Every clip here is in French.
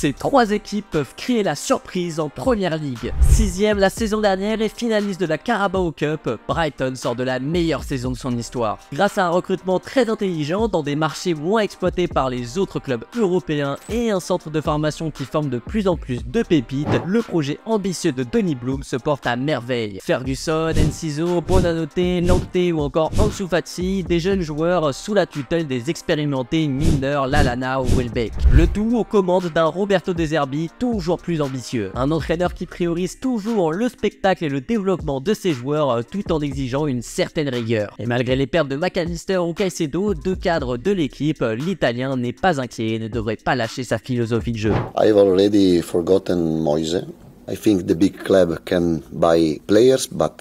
Ces trois équipes peuvent créer la surprise en première ligue. 6ème la saison dernière et finaliste de la Carabao Cup, Brighton sort de la meilleure saison de son histoire. Grâce à un recrutement très intelligent dans des marchés moins exploités par les autres clubs européens et un centre de formation qui forme de plus en plus de pépites, le projet ambitieux de Tony Bloom se porte à merveille. Ferguson, Enciso, Buonanotte, Nanté ou encore Ansu Fati, des jeunes joueurs sous la tutelle des expérimentés Milner, Lallana ou Welbeck. Le tout aux commandes d'un Roberto De Zerbi toujours plus ambitieux. Un entraîneur qui priorise toujours le spectacle et le développement de ses joueurs tout en exigeant une certaine rigueur. Et malgré les pertes de McAllister ou Caicedo, deux cadres de l'équipe, l'Italien n'est pas inquiet et ne devrait pas lâcher sa philosophie de jeu. I've already forgotten Moise. I think the big club can buy players, but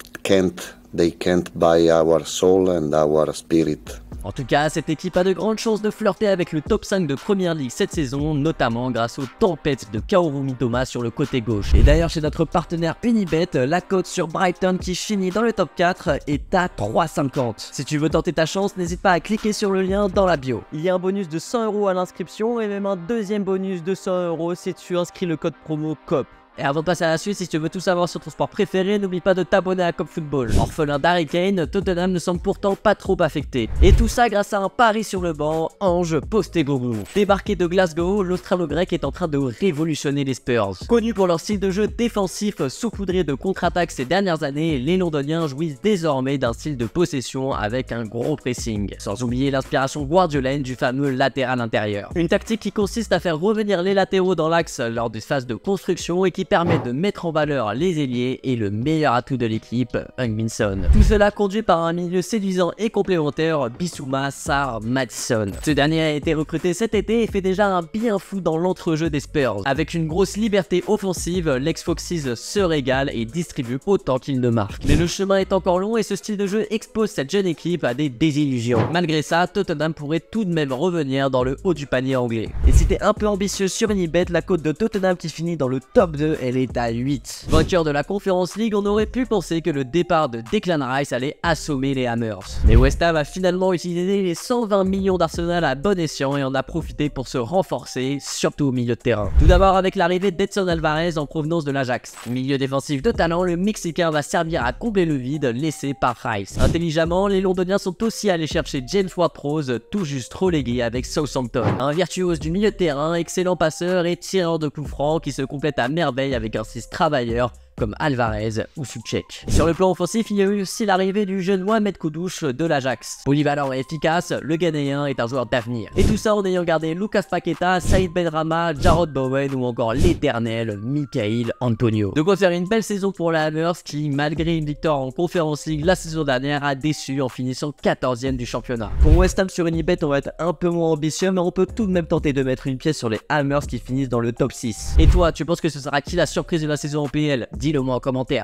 they can't buy our soul and our spirit. En tout cas, cette équipe a de grandes chances de flirter avec le top 5 de Première Ligue cette saison, notamment grâce aux tempêtes de Kaoru Mitoma sur le côté gauche. Et d'ailleurs, chez notre partenaire Unibet, la cote sur Brighton qui finit dans le top 4 est à 3,50. Si tu veux tenter ta chance, n'hésite pas à cliquer sur le lien dans la bio. Il y a un bonus de 100 € à l'inscription et même un deuxième bonus de 100 € si tu inscris le code promo COP. Et avant de passer à la suite, si tu veux tout savoir sur ton sport préféré, n'oublie pas de t'abonner à Cop Football. Orphelin d'Harry Kane, Tottenham ne semble pourtant pas trop affecté. Et tout ça grâce à un pari sur le banc, Ange Postecoglou. Débarqué de Glasgow, l'Australo-Grec est en train de révolutionner les Spurs. Connus pour leur style de jeu défensif saupoudré de contre-attaques ces dernières années, les Londoniens jouissent désormais d'un style de possession avec un gros pressing. Sans oublier l'inspiration guardiolaine du fameux latéral intérieur. Une tactique qui consiste à faire revenir les latéraux dans l'axe lors des phases de construction et qui permet de mettre en valeur les ailiers et le meilleur atout de l'équipe, Heung-min Son. Tout cela conduit par un milieu séduisant et complémentaire, Bissouma, Sarr, Maddison. Ce dernier a été recruté cet été et fait déjà un bien fou dans l'entrejeu des Spurs. Avec une grosse liberté offensive, l'ex-Foxes se régale et distribue autant qu'il ne marque. Mais le chemin est encore long et ce style de jeu expose cette jeune équipe à des désillusions. Malgré ça, Tottenham pourrait tout de même revenir dans le haut du panier anglais. Et si t'es un peu ambitieux sur Unibet, la cote de Tottenham qui finit dans le top 2, elle est à 8. Vainqueur de la Conference League, on aurait pu penser que le départ de Declan Rice allait assommer les Hammers. Mais West Ham a finalement utilisé les 120 millions d'Arsenal à bon escient et en a profité pour se renforcer, surtout au milieu de terrain. Tout d'abord avec l'arrivée d'Edson Alvarez en provenance de l'Ajax. Milieu défensif de talent, le Mexicain va servir à combler le vide laissé par Rice. Intelligemment, les Londoniens sont aussi allés chercher James Ward-Prowse, tout juste relégué avec Southampton. Un virtuose du milieu de terrain, excellent passeur et tireur de coups francs qui se complète à merveille avec un 6 travailleur comme Alvarez ou Souček. Sur le plan offensif, il y a eu aussi l'arrivée du jeune Mohamed Kudus de l'Ajax. Polyvalent et efficace, le Ghanéen est un joueur d'avenir. Et tout ça en ayant gardé Lucas Paqueta, Saïd Benrahma, Jarrod Bowen ou encore l'éternel Michail Antonio. De quoi faire une belle saison pour les Hammers qui, malgré une victoire en Conference League la saison dernière, a déçu en finissant 14e du championnat. Pour West Ham sur Unibet, on va être un peu moins ambitieux, mais on peut tout de même tenter de mettre une pièce sur les Hammers qui finissent dans le top 6. Et toi, tu penses que ce sera qui la surprise de la saison en PL? Dis-le moi en commentaire.